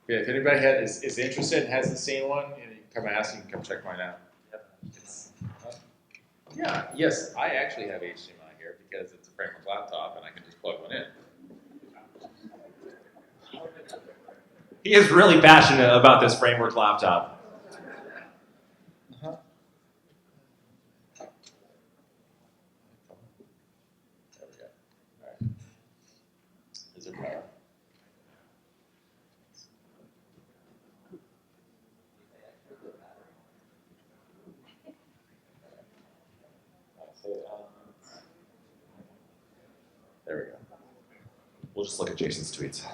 Yeah, if anybody is interested and hasn't seen one, you can come ask, you can come check mine out. Yeah, yes, I actually have HDMI here because it's a framework laptop and I can just plug one in. He is really passionate about this framework laptop. There we go. All right. Is there power? There we go. We'll just look at Jason's tweets.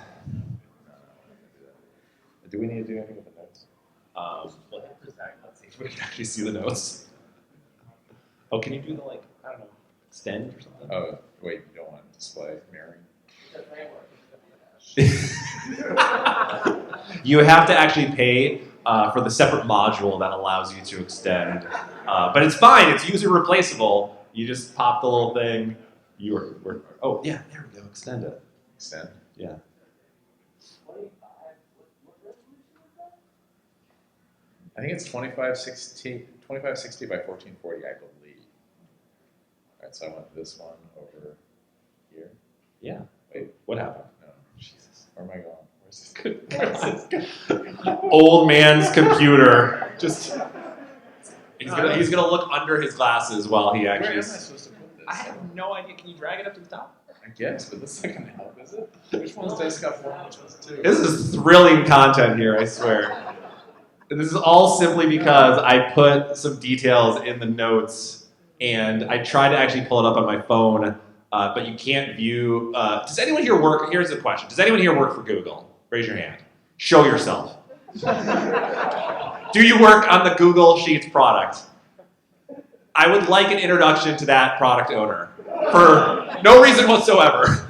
Do we need to do anything with the notes? Let's see if we can actually see the notes. Oh, can you do the, like, I don't know, extend or something? Oh, wait, you don't want display mirroring? You have to actually pay for the separate module that allows you to extend. But it's fine, it's user replaceable. You just pop the little thing. Oh, yeah, there we go, extend it. Extend? Yeah. I think it's 2560 by 1440, I believe. All right, so I want this one over here. Yeah. Wait, What happened? no, Jesus, where am I going? Where's this going? Old man's computer. Just he's gonna look under his glasses while he actually. Where am I supposed to put this? I have no idea. Can you drag it up to the top? I guess, but this isn't gonna help, is it? Which one's desktop one? Which one's two? This is thrilling content here, I swear. And this is all simply because I put some details in the notes, and I tried to actually pull it up on my phone, but you can't view. Does anyone here work? Here's the question: does anyone here work for Google? Raise your hand. Show yourself. Do you work on the Google Sheets product? I would like an introduction to that product owner for no reason whatsoever.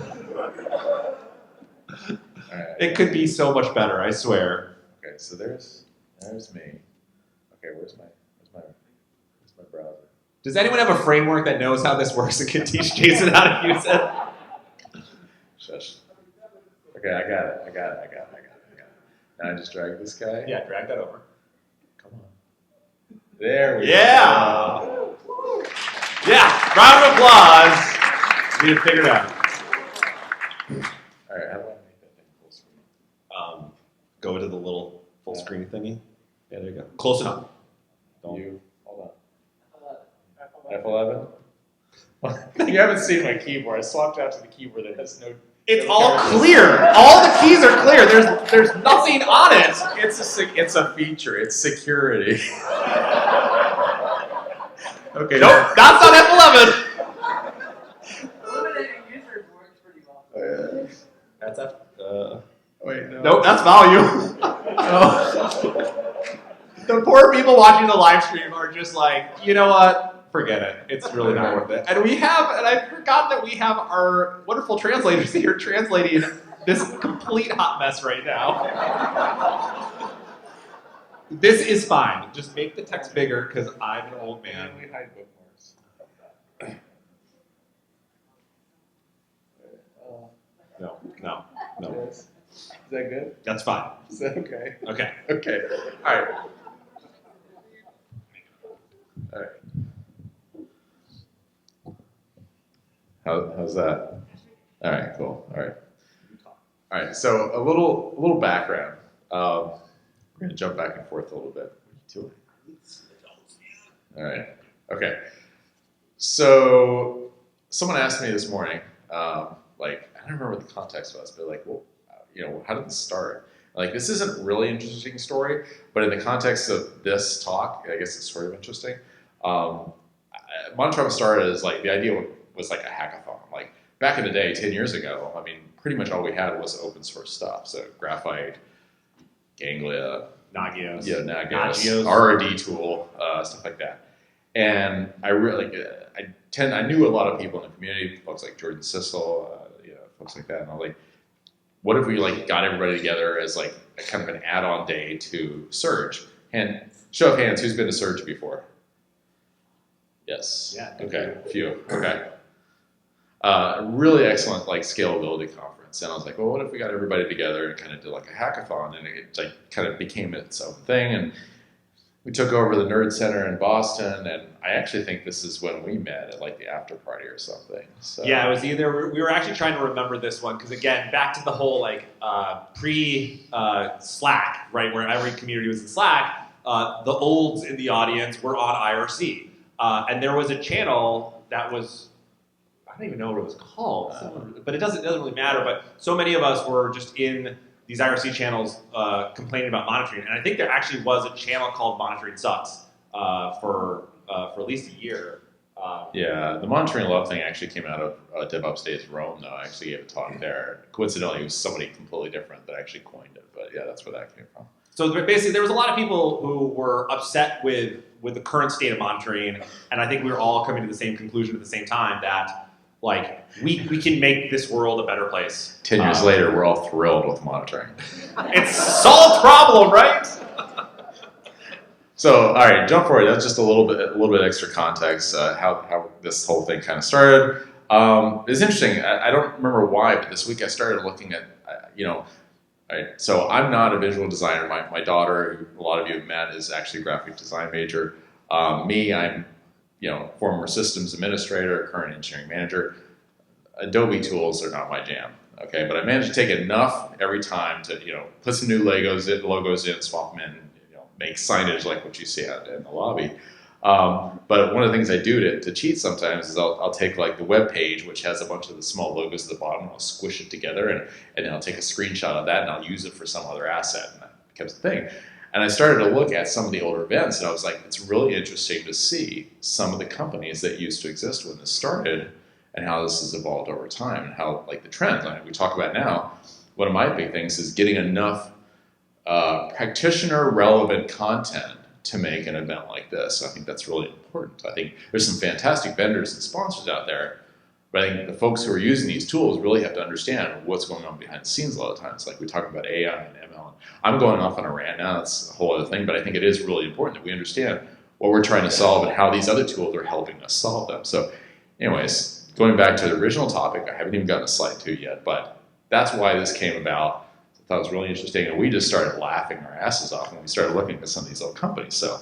Right. It could be so much better, I swear. Okay, so there's me. Okay, where's my browser? Does anyone have a framework that knows how this works and can teach Jason how to use it? Shush. Okay, I got it. Now I just drag this guy. Yeah, drag that over. Come on. There we go. Yeah, round of applause. We have figured it out. All right, how do I make that thing full screen? Go to the little full screen thingy. Yeah, there you go. Close enough. Hold on. F11? You haven't seen my keyboard. I swapped out to the keyboard that has no. It's all clear. All the keys are clear. There's nothing on it. It's a feature. It's security. Okay. Nope, that's not F11. Eliminating users works pretty well. Oh, yeah. That's F. Wait, no. Nope, that's volume. The poor people watching the live stream are just like, you know what? Forget it. It's really not worth it. And I forgot that we have our wonderful translators here translating this complete hot mess right now. This is fine. Just make the text bigger because I'm an old man. We hide bookmarks. No. Is that good? That's fine. Is that okay? Okay. Okay. All right. How's that? All right, cool. All right. So a little background. We're gonna jump back and forth a little bit. All right. Okay. So someone asked me this morning, I don't remember what the context was, but how did this start? This isn't a really interesting story, but in the context of this talk, I guess it's sort of interesting. Monitorama started as the idea was like a hackathon. Back in the day, 10 years ago, pretty much all we had was open source stuff. So Graphite, Ganglia, Nagios. Yeah, Nagios, RRD tool, stuff like that. And I knew a lot of people in the community, folks like Jordan Sissel, folks like that. And I was like, what if we got everybody together as a kind of an add-on day to Surge? And show of hands, who's been to Surge before? Yes. Yeah. Okay. A few. Okay. Really excellent scalability conference. departments. And I was like, well, what if we got everybody together and kind of did like a hackathon, and it like kind of became its own thing. And we took over the Nerd Center in Boston, and I actually think this is when we met at like the after party or something. So Yeah, it was either, we were actually trying to remember this one, because again, back to the whole like pre-Slack, right, where every community was in Slack, the olds in the audience were on IRC. And there was a channel that was, I don't even know what it was called, but it doesn't really matter, but so many of us were just in these IRC channels complaining about monitoring. And I think there actually was a channel called Monitoring Sucks for at least a year. Yeah, the monitoring love thing actually came out of DevOps Days Rome, though. I actually gave a talk there. Coincidentally, it was somebody completely different that actually coined it, but yeah, that's where that came from. So basically, there was a lot of people who were upset with the current state of monitoring, and I think we were all coming to the same conclusion at the same time that, like, we can make this world a better place. 10 years later, we're all thrilled with monitoring. It's a solved problem, right? So, all right, jump forward. That's just a little bit extra context how this whole thing kind of started. It's interesting. I don't remember why, but this week I started looking at, all right, so I'm not a visual designer. My daughter, who a lot of you have met, is actually a graphic design major. I'm former systems administrator, current engineering manager. Adobe tools are not my jam. Okay, but I managed to take enough every time to put some new logos in, swap them in, make signage like what you see out in the lobby. But one of the things I do to cheat sometimes is I'll take like the web page, which has a bunch of the small logos at the bottom, and I'll squish it together, and then I'll take a screenshot of that and I'll use it for some other asset, and that becomes the thing. And I started to look at some of the older events, and I was like, it's really interesting to see some of the companies that used to exist when this started, and how this has evolved over time, and how like the trends like we talk about now. One of my big things is getting enough practitioner relevant content to make an event like this. So I think that's really important. I think there's some fantastic vendors and sponsors out there, but I think the folks who are using these tools really have to understand what's going on behind the scenes a lot of times. Like we talk about AI and ML. I'm going off on a rant now, that's a whole other thing, but I think it is really important that we understand what we're trying to solve and how these other tools are helping us solve them. So anyways, going back to the original topic, I haven't even gotten to slide 2 yet, but that's why this came about. I thought it was really interesting, and we just started laughing our asses off when we started looking at some of these old companies. So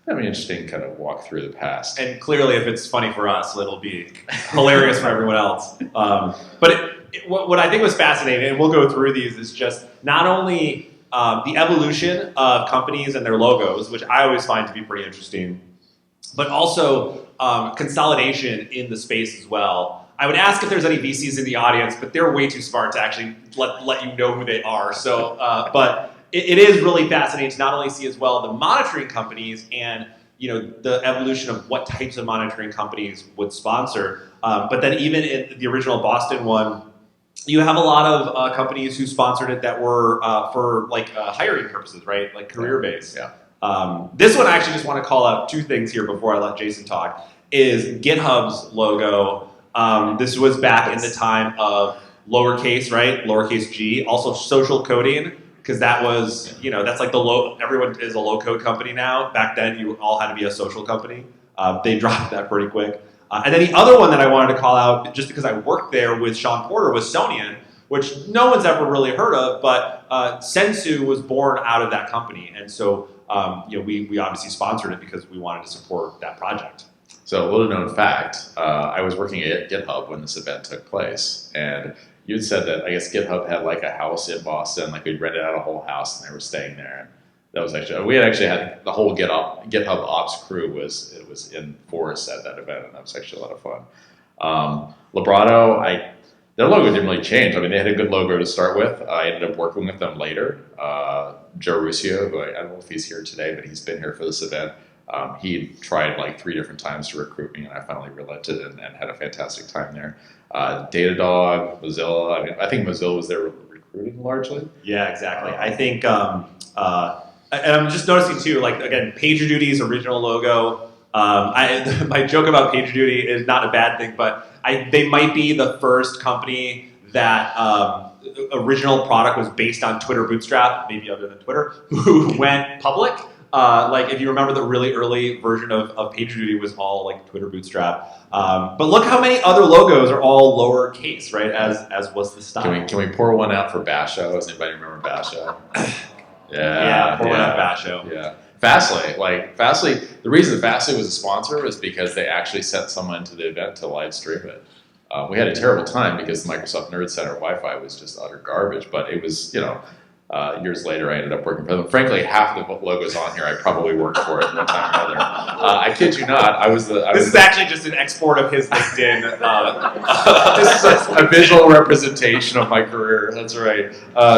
that'd be interesting to kind of walk through the past. And clearly, if it's funny for us, it'll be hilarious for everyone else. But what I think was fascinating, and we'll go through these, is just not only the evolution of companies and their logos, which I always find to be pretty interesting, but also consolidation in the space as well. I would ask if there's any VCs in the audience, but they're way too smart to actually let you know who they are. So, but it is really fascinating to not only see as well the monitoring companies and the evolution of what types of monitoring companies would sponsor, but then even in the original Boston one, you have a lot of companies who sponsored it that were for like hiring purposes, right? Like career based. Yeah. This one I actually just want to call out 2 things here before I let Jason talk. Is GitHub's logo. This was back in the time of lowercase, right? Lowercase g. Also social coding, because that was, that's like everyone is a low code company now. Back then, you all had to be a social company. They dropped that pretty quick. And then the other one that I wanted to call out, just because I worked there with Sean Porter, was Sonian, which no one's ever really heard of, but Sensu was born out of that company. And so, we obviously sponsored it because we wanted to support that project. So a little known fact, I was working at GitHub when this event took place, and you'd said that I guess GitHub had like a house in Boston, like we'd rented out a whole house and they were staying there. And that was we had the whole GitHub ops crew was in force at that event, and that was actually a lot of fun. Librato, their logo didn't really change. I mean, they had a good logo to start with. I ended up working with them later. Joe Ruscio, who I don't know if he's here today, but he's been here for this event. He tried like 3 different times to recruit me, and I finally relented and had a fantastic time there. Datadog, Mozilla. I think Mozilla was there recruiting largely. Yeah, exactly. I think, and I'm just noticing too, like again, PagerDuty's original logo. My joke about PagerDuty is not a bad thing, but they might be the first company that original product was based on Twitter Bootstrap, maybe other than Twitter, who went public. like if you remember the really early version of PagerDuty was all like Twitter Bootstrap. But look how many other logos are all lowercase, right? As was the style. Can we pour one out for Basho? Does anybody remember Basho? Pour one out Basho. Yeah. Fastly, the reason Fastly was a sponsor was because they actually sent someone to the event to live stream it. We had a terrible time because the Microsoft Nerd Center Wi-Fi was just utter garbage, but it was, years later I ended up working for them. Frankly, half of the logos on here I probably worked for at one time or other. I kid you not, this is actually just an export of his LinkedIn. This is a visual representation of my career. That's right.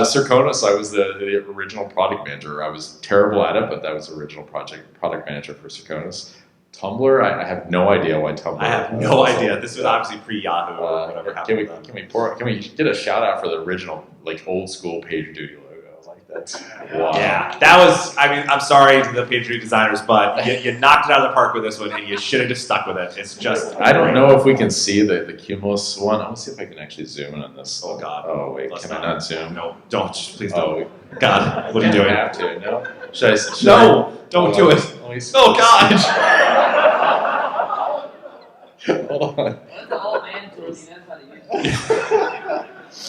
Circonis, I was the original product manager. I was terrible at it, but that was the original product manager for Circonis. Tumblr, I have no idea why Tumblr. I have no idea. This was obviously pre-Yahoo or whatever happened. Can we get a shout out for the original, like old school PagerDuty logo? Like that's wow. Yeah, that was. I mean, I'm sorry to the PagerDuty designers, but you knocked it out of the park with this one, and you should have just stuck with it. It's just. I don't know if we can see the Cumulus one. I'll see if I can actually zoom in on this. Oh God. Oh wait, can I not zoom? No, don't. Please don't. God, what are you doing? I have to. No. Should I? Don't do it. Oh God. Hold on. That's an old man tool. He knows how to use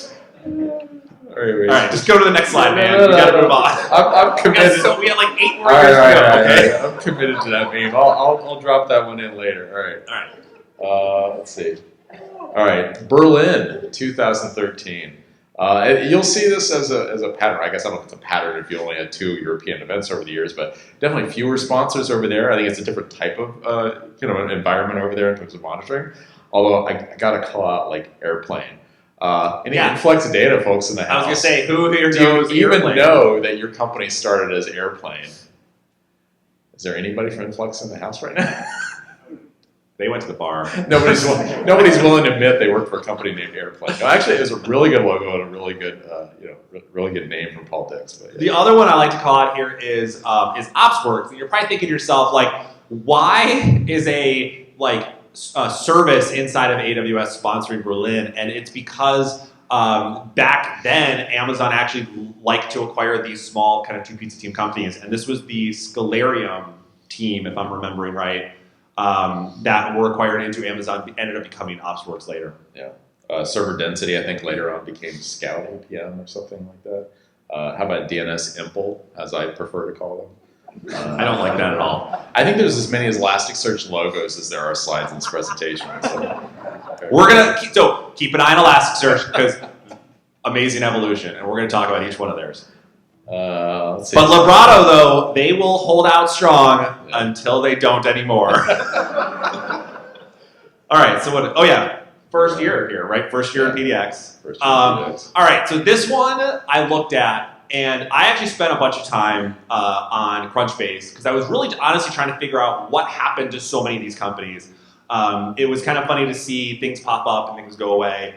it. All right, just go to the next slide, man. No, we gotta move on. I'm committed. We got like 8 more All years right, to go. Okay. I'm committed to that meme. I'll drop that one in later. All right. Let's see. All right, Berlin, 2013. You'll see this as a pattern. I guess I don't know if it's a pattern if you only had 2 European events over the years, but definitely fewer sponsors over there. I think it's a different type of environment over there in terms of monitoring. Although I gotta call out like Airplane. Any Influx data folks in the house? I was gonna say, who here do knows you even Airplane? know that your company started as Airplane? Is there anybody from Influx in the house right now? They went to the bar. Nobody's willing to admit they work for a company named Airplane. No, actually, it was a really good logo and a really good, really good name from Paul Dix. But, yeah. The other one I like to call out here is OpsWorks. And you're probably thinking to yourself, like, why is a service inside of AWS sponsoring Berlin? And it's because back then, Amazon actually liked to acquire these small kind of 2-pizza team companies. And this was the Scalarium team, if I'm remembering right. That were acquired into Amazon, ended up becoming OpsWorks later. Yeah. Server density, I think, later on became Scout APM or something like that. How about DNS Impl, as I prefer to call them? I don't like that at all. I think there's as many Elasticsearch logos as there are slides in this presentation. So. We're going to keep an eye on Elasticsearch because amazing evolution, and we're going to talk about each one of theirs. Let's see. But Librato, though, they will hold out strong until they don't anymore. All right, so what? Oh yeah, first year here, right? First year in PDX. First year in PDX. All right, so this one I looked at, and I actually spent a bunch of time on Crunchbase because I was really honestly trying to figure out what happened to so many of these companies. It was kind of funny to see things pop up and things go away.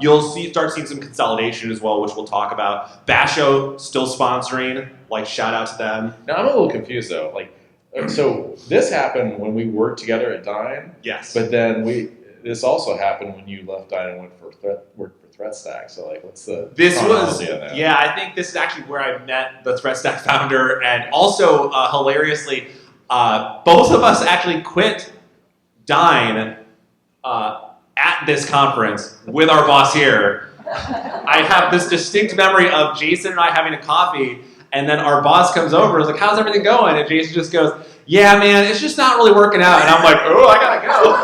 You'll start seeing some consolidation as well, which we'll talk about. Basho still sponsoring, shout out to them. Now I'm a little confused though. So this happened when we worked together at Dyn. Yes. But then this also happened when you left Dyn and worked for ThreatStack. So what's the chronology on that? Yeah, I think this is actually where I met the ThreatStack founder, and also hilariously, both of us actually quit Dyn at this conference with our boss here. I have this distinct memory of Jason and I having a coffee, and then our boss comes over and is like, how's everything going? And Jason just goes, yeah, man, it's just not really working out. And I'm like, oh, I gotta go.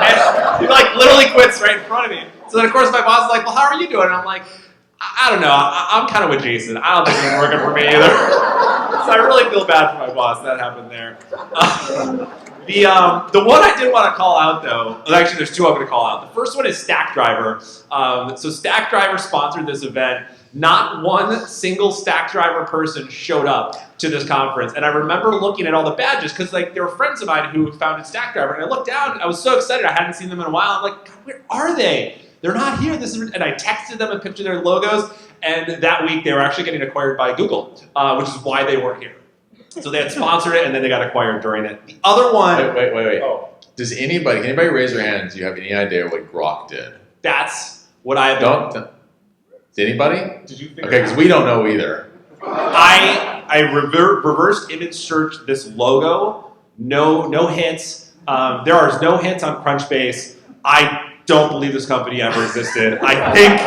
And he literally quits right in front of me. So then of course my boss is like, well, how are you doing? And I'm like, I don't know, I'm kind of with Jason. I don't think it's working for me either. So I really feel bad for my boss. That happened there. The one I did want to call out, though, actually there's 2 I'm going to call out. The first one is Stackdriver. So Stackdriver sponsored this event. Not one single Stackdriver person showed up to this conference. And I remember looking at all the badges because there were friends of mine who founded Stackdriver. And I looked down, I was so excited. I hadn't seen them in a while. I'm like, God, where are they? They're not here. And I texted them a picture of their logos. And that week they were actually getting acquired by Google, which is why they weren't here. So they had sponsored it, and then they got acquired during it. The other one... Wait. Oh. Does anybody raise their hands? Do you have any idea what Grok did? That's what I... Don't... Did anybody? Did you figure Okay, because we don't know either. I reversed image searched this logo. No hits. There are no hits on Crunchbase. I don't believe this company ever existed. I think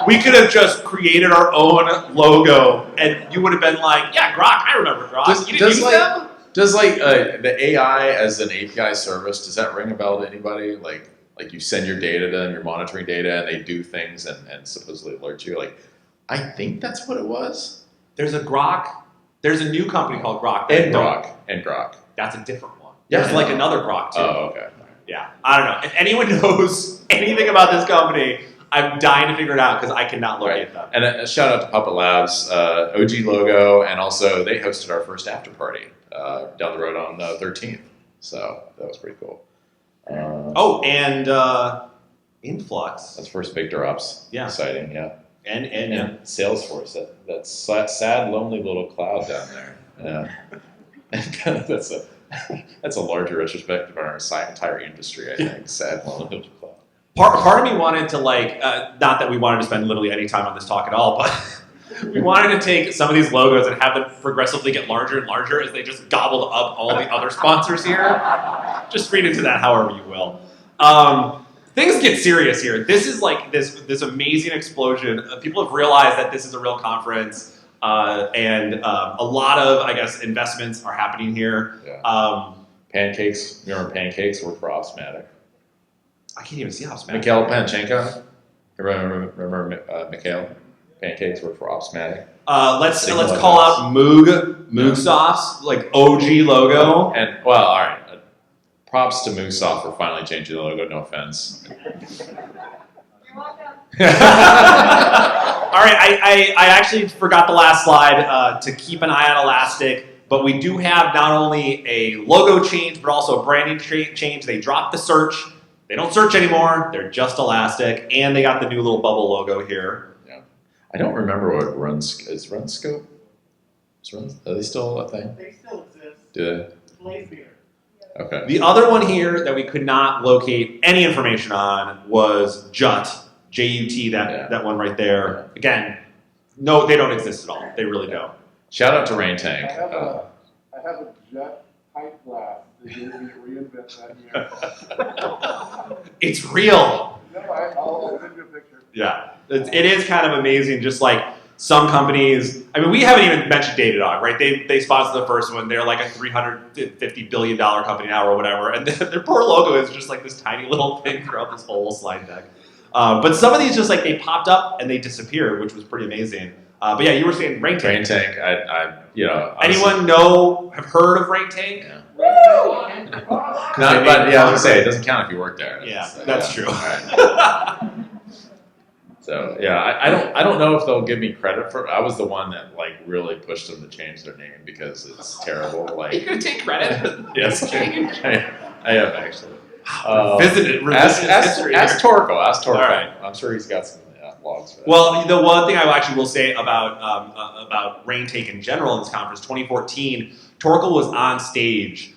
we could have just created our own logo, and you would have been like, "Yeah, Grok. I remember Grok. You didn't use them." Does the AI as an API service, does that ring a bell to anybody? Like you send your data to them, your monitoring data, and they do things and supposedly alert you. Like, I think that's what it was. There's a Grok. There's a new company called Grok. And Grok. That's a different one. Yeah, There's like another Grok too. Oh, okay. Yeah, I don't know. If anyone knows anything about this company, I'm dying to figure it out because I cannot locate them. And a shout out to Puppet Labs, OG logo, and also they hosted our first after party down the road on 13th. So that was pretty cool. And Influx. That's first big drops. Yeah. Exciting, yeah. And Salesforce, that sad, lonely little cloud down there. Yeah. That's a larger retrospective on our entire industry, I think. Sad, lonely little cloud. Part of me wanted to not that we wanted to spend literally any time on this talk at all, but we wanted to take some of these logos and have them progressively get larger and larger as they just gobbled up all the other sponsors here. Just read into that however you will. Things get serious here. This is like this amazing explosion. People have realized that this is a real conference, and a lot of, I guess, investments are happening here. Yeah. Pancakes. Remember Pancakes worked for Opsmatic. I can't even see how Opsmatic. Mikhail Panchenko. Remember Mikhail? Pancakes worked for Opsmatic. Let's call out Moog Sauce, like OG logo. And well, all right. Props to Moogsoft for finally changing the logo. No offense. You're welcome. All right, I actually forgot the last slide to keep an eye on Elastic, but we do have not only a logo change, but also a branding change. They dropped the search. They don't search anymore. They're just Elastic, and they got the new little bubble logo here. Yeah, I don't remember what RunScope. Are they still a thing? They still exist. Do they? Blazebeer. Okay. The other one here that we could not locate any information on was JUT, J-U-T, that one right there. Again, no, they don't exist at all. They really don't. Shout out to Rain Tank. I have a jet pipe glass that you need to reinvent that year. It's real. No, I'll send you a picture. Yeah, it is kind of amazing. Just like some companies, I mean, we haven't even mentioned Datadog, right? They sponsored the first one. They're like a $350 billion company now or whatever, and their poor logo is just like this tiny little thing throughout this whole slide deck. But some of these just like they popped up and they disappeared, which was pretty amazing. But yeah, you were saying Rain Tank. Rain Tank. Anyone have heard of Rain Tank? Yeah. But yeah, I was gonna say it doesn't count if you work there. That's true. All right. So yeah, I don't know if they'll give me credit for. I was the one that like really pushed them to change their name because it's terrible. Like, Are you gonna take credit? yes, I have actually. Ask Torkel. Ask Torkel. All right. I'm sure he's got some logs for that. Well, the one thing I actually will say about Rain Tank in general in this conference, 2014, Torkel was on stage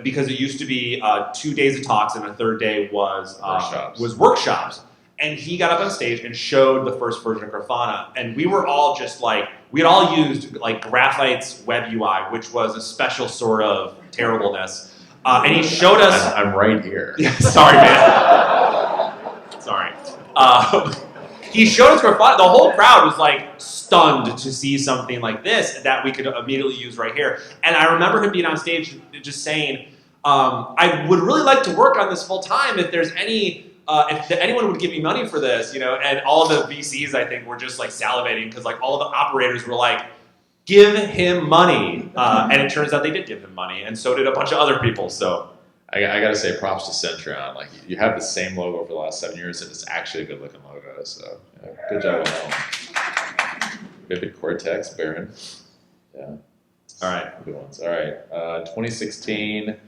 because it used to be 2 days of talks and a third day was workshops. And he got up on stage and showed the first version of Grafana. And we were all just like, we had all used like Graphite's web UI, which was a special sort of terribleness. And he showed us. I'm right here. Yeah, sorry, man. Sorry. He showed us Grafana. The whole crowd was like stunned to see something like this that we could immediately use right here. And I remember him being on stage just saying, I would really like to work on this full time if there's any. If anyone would give me money for this, and all the VCs, I think, were just like salivating because like all the operators were like, give him money. And it turns out they did give him money, and so did a bunch of other people. So I got to say props to Centrion. Like you have the same logo for the last 7 years, and it's actually a good looking logo. So good job on that one. Vivid Cortex, Baron. Yeah. All right. Good ones. All right. 2016. What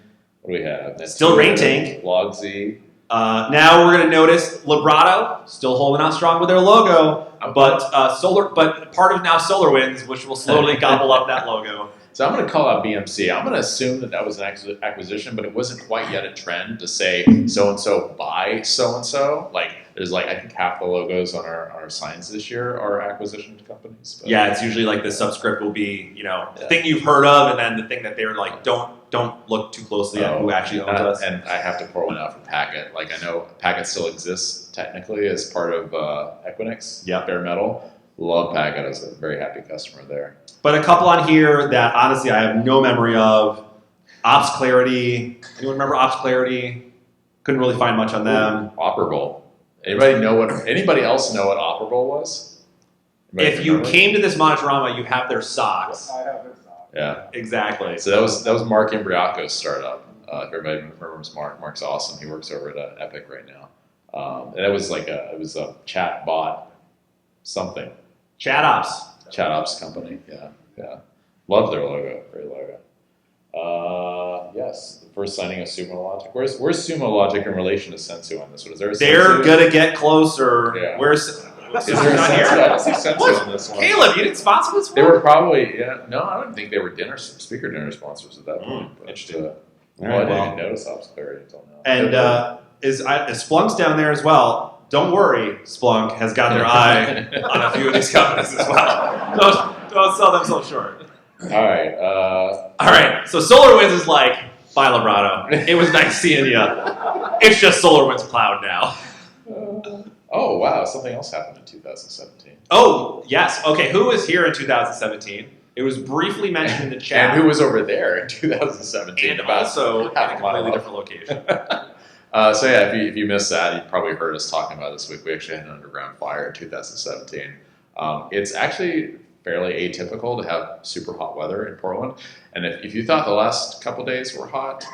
do we have? Still Rain Tank. LogZ. Now we're going to notice Librato still holding out strong with their logo, but part of now SolarWinds, which will slowly gobble up that logo. So I'm going to call out BMC. I'm going to assume that was an acquisition, but it wasn't quite yet a trend to say so-and-so buy so-and-so. Like, there's like, I think half the logos on our signs this year are acquisition companies. But. Yeah, it's usually like the subscript will be, the thing you've heard of, and then the thing that they're like, don't look too closely at who actually owns us. And I have to pour one out for Packet. Like, I know Packet still exists technically as part of Equinix, bare metal. Love Packet. I was a very happy customer there. But a couple on here that honestly I have no memory of. Ops Clarity. Anyone remember Ops Clarity? Couldn't really find much on them. Operable. Anybody else know what Operable was? If you came to this Monitorama, you have their socks. I have their socks. Yeah. Exactly. So that was Mark Imbriaco's startup. If everybody remembers Mark, Mark's awesome. He works over at Epic right now. And it was a chat bot something. Chat Ops company. Yeah. Love their logo. Great logo. Yes, the first signing of Sumo Logic. Where's Sumo Logic in relation to Sensu on this one? Is there a They're Sensu? gonna get closer. Yeah. Where's Is there a Sensu? I don't see Sensu on this one. Caleb, you didn't sponsor this one? They were probably, no, I don't think they were speaker dinner sponsors at that point. But, interesting. I didn't even notice Ops Clarity until now. And is Splunk's down there as well. Don't worry, Splunk has got their eye on a few of these companies as well. Don't sell them so short. All right. All right. So SolarWinds is like, bye, Librado. It was nice seeing you. It's just SolarWinds Cloud now. Oh, wow. Something else happened in 2017. Oh, yes. Okay. Who was here in 2017? It was briefly mentioned in the chat. And who was over there in 2017? And also in a completely different location. So yeah, if you missed that, you probably heard us talking about this week. We actually had an underground fire in 2017. It's actually fairly atypical to have super hot weather in Portland. And if you thought the last couple days were hot,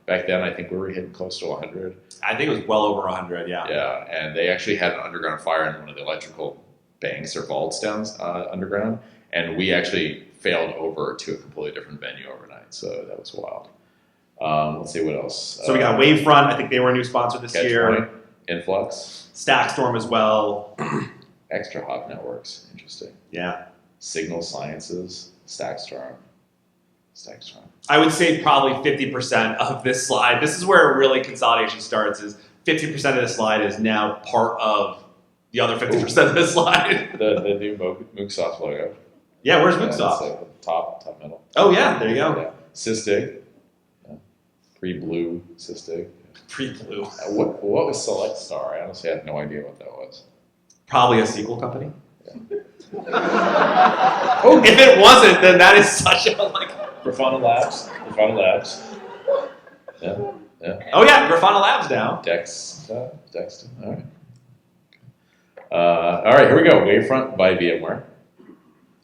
back then I think we were hitting close to 100. I think it was well over 100, yeah. Yeah, and they actually had an underground fire in one of the electrical banks or vaults down underground. And we actually failed over to a completely different venue overnight. So that was wild. Let's see what else. So we got Wavefront. I think they were a new sponsor this year. Catchpoint, Influx. Stackstorm as well. Extra Hop Networks. Interesting. Yeah. Signal Sciences. Stackstorm. I would say probably 50% of this slide. This is where really consolidation starts. Is 50% of this slide is now part of the other 50% of this slide. The new Moogsoft logo. Yeah, where's Moogsoft? Yeah, top middle. Oh yeah, there you go. Yeah. Sysdig. Pre-blue Sysdig. Pre-blue. What was Select Star? I honestly have no idea what that was. Probably a sequel company. Yeah. Oh, if it wasn't, then that is such a like. Grafana Labs. Yeah. Oh yeah, Grafana Labs now. Dex. All right. All right, here we go. Wavefront by VMware.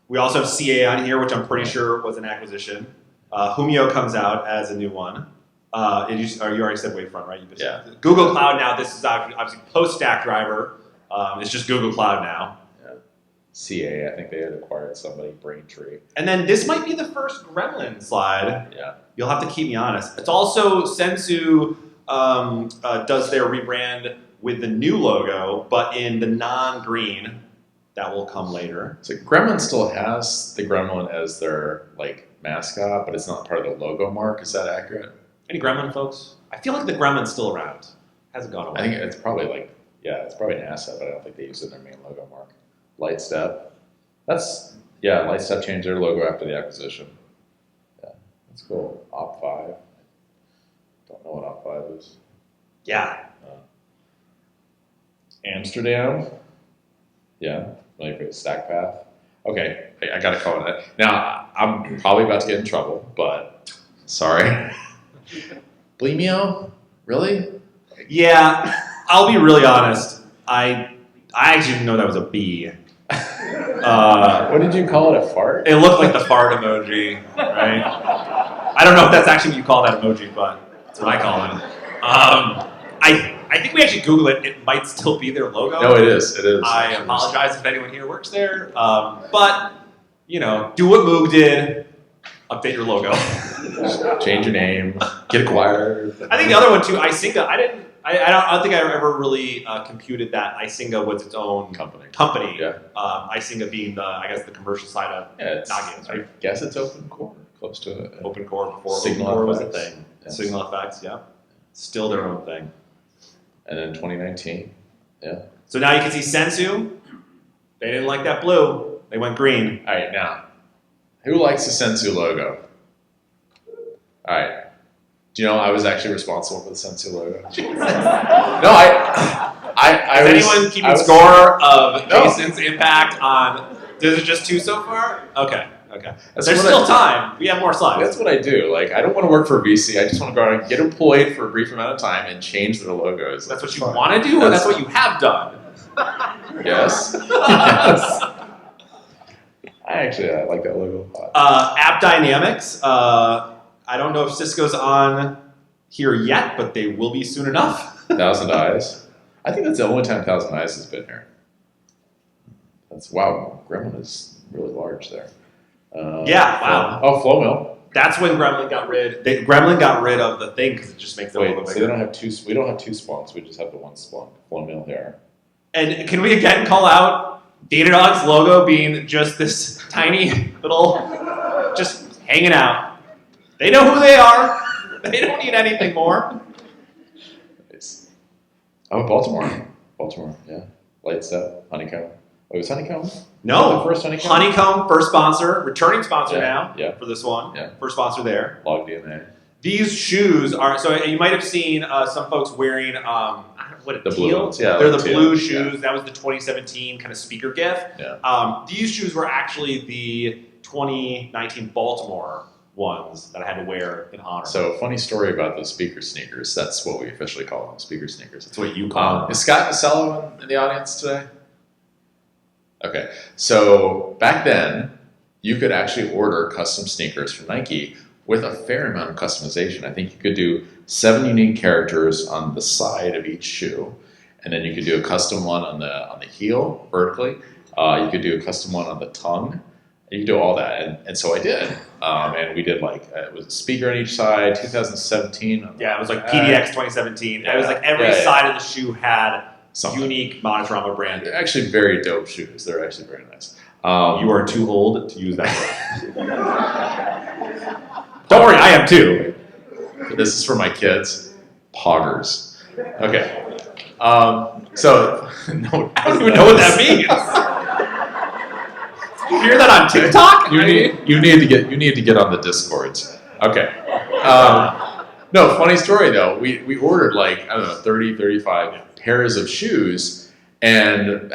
We also have CA on here, which I'm pretty sure was an acquisition. Humio comes out as a new one. You already said Wavefront, right? Yeah. Google Cloud now. This is obviously post-Stack Driver. It's just Google Cloud now. Yeah. CA, I think they had acquired somebody, Braintree. And then this might be the first Gremlin slide. Yeah. You'll have to keep me honest. It's also Sensu does their rebrand with the new logo, but in the non-green. That will come later. So Gremlin still has the Gremlin as their mascot, but it's not part of the logo mark. Is that accurate? Any Gremlin folks? I feel like the Gremlin's still around. Hasn't gone away. I think it's probably it's probably an asset, but I don't think they use it in their main logo mark. Lightstep. Lightstep changed their logo after the acquisition. Yeah, that's cool. Op5. Don't know what Op5 is. Yeah. Amsterdam. Yeah, really great stack path. Okay, I gotta call it. Now, I'm probably about to get in trouble, but sorry. Blemio? Really? Yeah, I'll be really honest. I actually didn't know that was a B. What did you call it, a fart? It looked like the fart emoji, right? I don't know if that's actually what you call that emoji, but that's what I call it. I think we actually Googled it. It might still be their logo. No, it is. It is. I apologize if anyone here works there. But, do what Moog did. Update your logo. Change your name. Get acquired. I think the other one, too, Isinga. I don't think I ever really computed that Isinga was its own company. Yeah. Isinga being the commercial side of Noggins, right? I guess it's open core. close to it. Open core before Signal Open core was a effects. thing. Yes. Signal effects, yeah. Still their own thing. And then 2019, yeah. So now you can see Sensu. They didn't like that blue. They went green. All right, now, who likes the Sensu logo? All right. Do you know I was actually responsible for the Sensu logo? No, I Is was, anyone keeping I was- score of No. Jason's impact on? Is it just 2 so far? Okay. That's There's what still I- time. We have more slides. That's what I do. Like, I don't want to work for a VC. I just want to go out and get employed for a brief amount of time and change their logos. That's what you fun. want to do, or that's what you have done? Yes. Yes. I like that logo a lot. App Dynamics. I don't know if Cisco's on here yet, but they will be soon enough. Thousand Eyes. I think that's the only time Thousand Eyes has been here. Wow. Gremlin is really large there. Yeah, wow. Oh, Flow Mill. That's when Gremlin got rid. Gremlin got rid of the thing because it just makes it a little Wait, bit so bigger. they don't have two. We don't have two splunks. We just have the one splunk. Flow Mill here. And can we again call out Datadog's logo being just this tiny little, just hanging out? They know who they are. They don't need anything more. Nice. Oh, Baltimore. Baltimore. Yeah. Light Step. Honeycomb. Oh, was Honeycomb? No, The first Honeycomb. Honeycomb, first sponsor, returning sponsor Yeah, now yeah. for this one. Yeah. First sponsor there. Log DNA. These shoes are, so you might have seen some folks wearing, The blue ones, yeah, They're like the teal, blue yeah. shoes. That was the 2017 kind of speaker gift. Yeah. These shoes were actually the 2019 Baltimore ones that I had to wear in honor. So, funny story about those speaker sneakers. That's what we officially call them, speaker sneakers. That's what you call them. Is Scott Casello in the audience today? Okay. So, back then, you could actually order custom sneakers from Nike with a fair amount of customization. I think you could do 7 unique characters on the side of each shoe, and then you could do a custom one on the heel vertically. You could do a custom one on the tongue. You could do all that, and so I did. And we did it was a speaker on each side. 2017. Yeah, it was like PDX 2017. It was like every Yeah, yeah. side of the shoe had Something. unique Monitorama brand. They're actually very dope shoes. They're actually very nice. You are too old to use that word. Don't worry, I am too. This is for my kids. Poggers. Okay. So no, I don't even know what that means. You hear that on TikTok? You need to get on the Discords. Okay. No, funny story though. We ordered 30, 35 pairs of shoes, and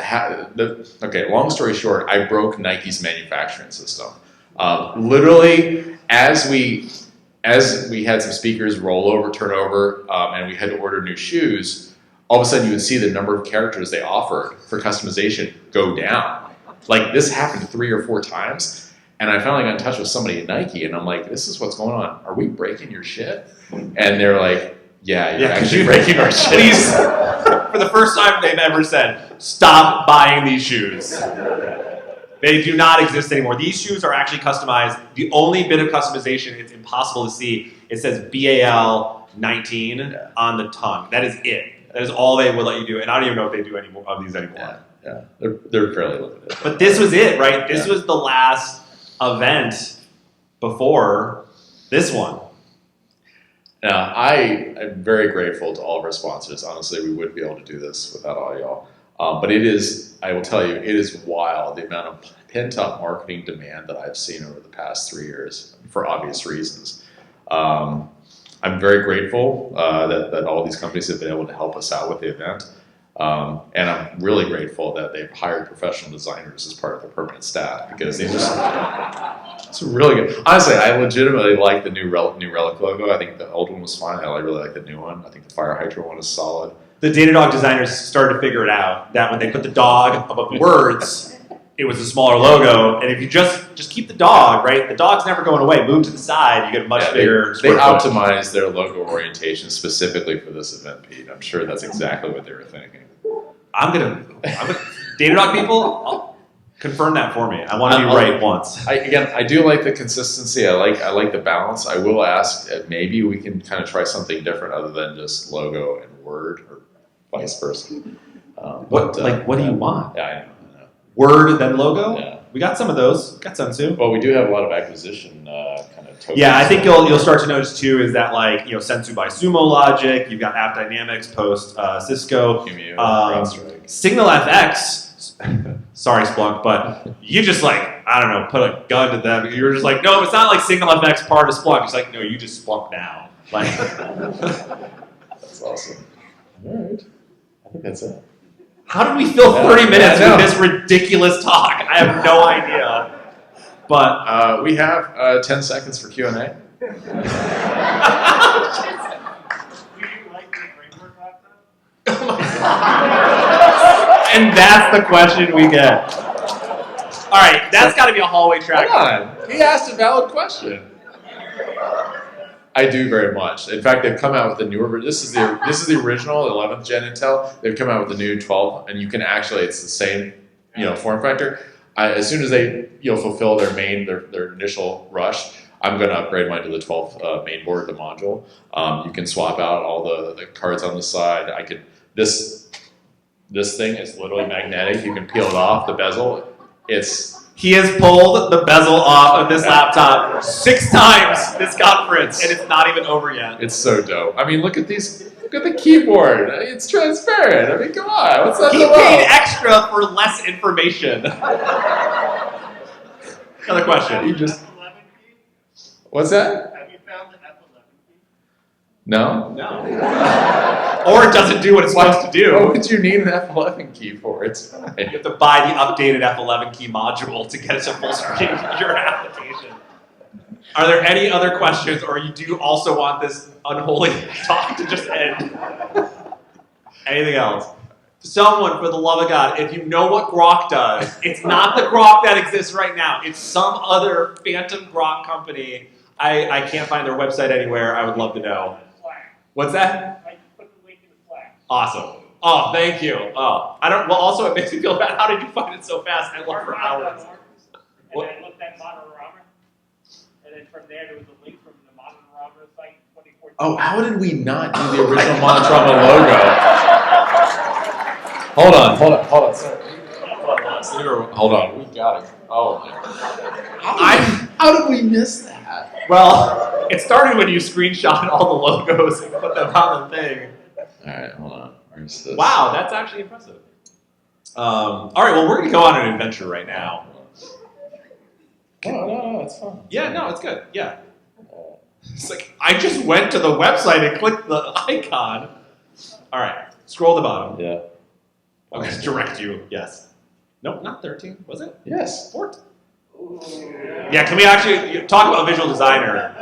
long story short, I broke Nike's manufacturing system. Literally, as we had some speakers roll over, turn over, and we had to order new shoes, all of a sudden you would see the number of characters they offered for customization go down. Like, this happened 3 or 4 times, and I finally got in touch with somebody at Nike, and I'm like, this is what's going on. Are we breaking your shit? And they're like, yeah, you're actually breaking our shit. Please, for the first time they've ever said, stop buying these shoes. They do not exist anymore. These shoes are actually customized. The only bit of customization it's impossible to see, it says BAL 19 on the tongue. That is it. That is all they will let you do. And I don't even know if they do any more of these anymore. Yeah, they're fairly limited. But this was it, right? This Yeah. was the last event before this one. Now, I am very grateful to all of our sponsors. Honestly, we wouldn't be able to do this without all y'all. But it is, I will tell you, it is wild the amount of pent-up marketing demand that I've seen over the past 3 years for obvious reasons. I'm very grateful that all these companies have been able to help us out with the event. And I'm really grateful that they've hired professional designers as part of their permanent staff, because they just, it's really good. Honestly, I legitimately like the new Relic logo. I think the old one was fine. I really like the new one. I think the fire hydrant one is solid. The Datadog designers started to figure it out, that when they put the dog above the words, it was a smaller logo. And if you just keep the dog, right? The dog's never going away. Move to the side, you get a much bigger They square footage. optimized their logo orientation specifically for this event, Pete. I'm sure that's exactly what they were thinking. I'm gonna Datadog people, confirm that for me. I want to be right once. I do like the consistency. I like the balance. I will ask, maybe we can kind of try something different other than just logo and word, or vice versa. What do you want? Yeah, I know. Word then logo? Yeah. we got some of those. Got Sensu. Well, we do have a lot of acquisition kind of tokens. Yeah, I think you'll start to notice too is that like Sensu by Sumo Logic, you've got App Dynamics post Cisco, Qemu, CrowdStrike. Signal FX. Sorry, Splunk, but you just like I don't know, put a gun to them. You're just like, no, it's not like Signal FX part of Splunk. It's like, no, you just Splunk now. Like, That's awesome. All right, I think that's it. how did we fill 30 minutes with this ridiculous talk? I have no idea. But We have 10 seconds for Q&A. Do you like the framework laptop? and that's the question we get. All right, that's got to be a hallway track. Hold on. He asked a valid question. I do very much. In fact, they've come out with the newer version. This is the original 11th gen Intel. They've come out with the new 12, and you can actually, it's the same, form factor. As soon as they, fulfill their initial rush, I'm going to upgrade mine to the 12 main board, the module. You can swap out all the cards on the side. This thing is literally magnetic. You can peel it off. The bezel, He has pulled the bezel off of this laptop 6 times this conference, and it's not even over yet. it's so dope. I mean, look at these. Look at the keyboard. It's transparent. I mean, come on. What's that He about? paid extra for less information. Another question. You just. F11 key? What's that? Have you found the F11 key? No. No. Or it doesn't do what it's supposed to do. What would you need an F11 key for? It's fine. You have to buy the updated F11 key module to get it to full screen your application. Are there any other questions, or you do also want this unholy talk to just end? Anything else? Someone, for the love of God, if you know what Grok does, it's not the Grok that exists right now. It's some other phantom Grok company. I can't find their website anywhere. I would love to know. What's that? I put the link in the Slack. Awesome. Oh, thank you. Oh, I don't. Well, also it makes me feel bad. How did you find it so fast? I looked for hours. And I looked at Monitorama, and then from there was a link from the Monitorama site 2014. Oh, how did we not do the original Monitorama logo? Hold on. Sorry. Hold on. We got it. Oh. How did we miss that? Well, it started when you screenshotted all the logos and put them on the thing. All right, hold on. Where's this? Wow, that's actually impressive. All right, well, we're going to go on an adventure right now. No, it's fine. Yeah, no, it's good. Yeah. It's like, I just went to the website and clicked the icon. All right, scroll to the bottom. Yeah. Okay, direct you. Yes. Nope, not 13. Was it? Yes. 14. Yeah, can we actually talk about visual designer?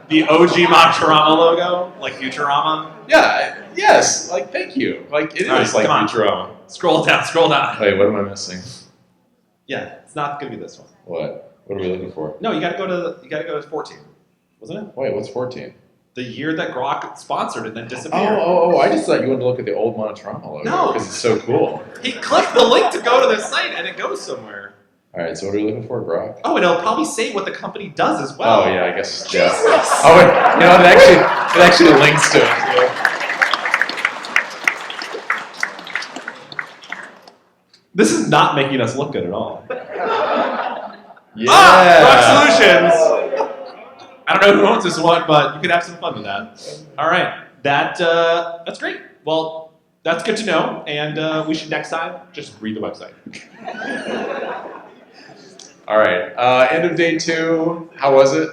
The OG Monitorama logo, like Futurama. Yeah. Yes. Like, thank you. Like, it is All right, like come on. Futurama. Scroll down, scroll down. Wait, what am I missing? Yeah, it's not gonna be this one. What? What are we looking for? No, you gotta go to 14, wasn't it? Wait, what's 14? The year that Grok sponsored and then disappeared. Oh! I just thought you wanted to look at the old Monitorama logo. No. Because it's so cool. He clicked the link to go to the site and it goes somewhere. All right, so what are we looking for, Grok? Oh, and it'll probably say what the company does as well. Oh yeah, I guess. Jesus! Yeah. Oh, it actually links to it. This is not making us look good at all. Yeah. Grok Solutions! I don't know who owns this one, but you could have some fun with that. All right, that's great. Well, that's good to know, and we should next time just read the website. All right. End of day 2. How was it?